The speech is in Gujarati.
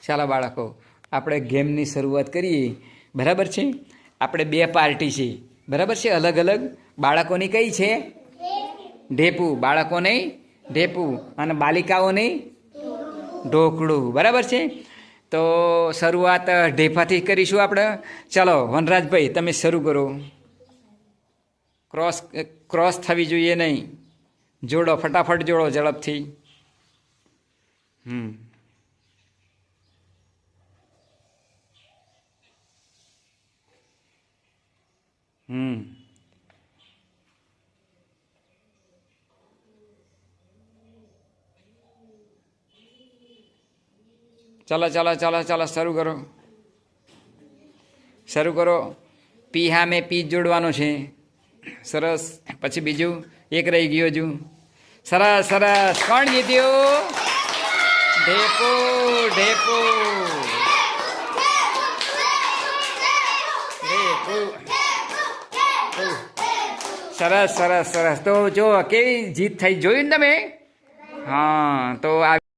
ચાલો બાળકો, આપણે ગેમની શરૂઆત કરીએ. બરાબર છે? આપણે બે પાર્ટી છે, બરાબર છે? અલગ અલગ. બાળકોની કઈ છે? ઢેપુ. બાળકોને ઢેપુ અને બાલિકાઓને ઢોકળું. બરાબર છે? તો શરૂઆત ઢેફાથી કરીશું આપણે. ચાલો વનરાજભાઈ, તમે શરૂ કરો. ક્રોસ થવી જોઈએ નહીં. જોડો, ફટાફટ જોડો ઝડપથી. હમ હમ ચાલો ચાલો ચાલો ચાલો, શરૂ કરો. શરૂ કરો. પી હામે પી જોડવાનો છે. સરસ. પછી બીજું એક રહી ગયું હજુ. સરસ સરસ. કોણ જીત્યું? ઢેપુ. ઢેપુ. ઢેપુ. સરસ સરસ સરસ. તો જો કેવી જીત થઈ, જોયું ને તમે? હા, તો આ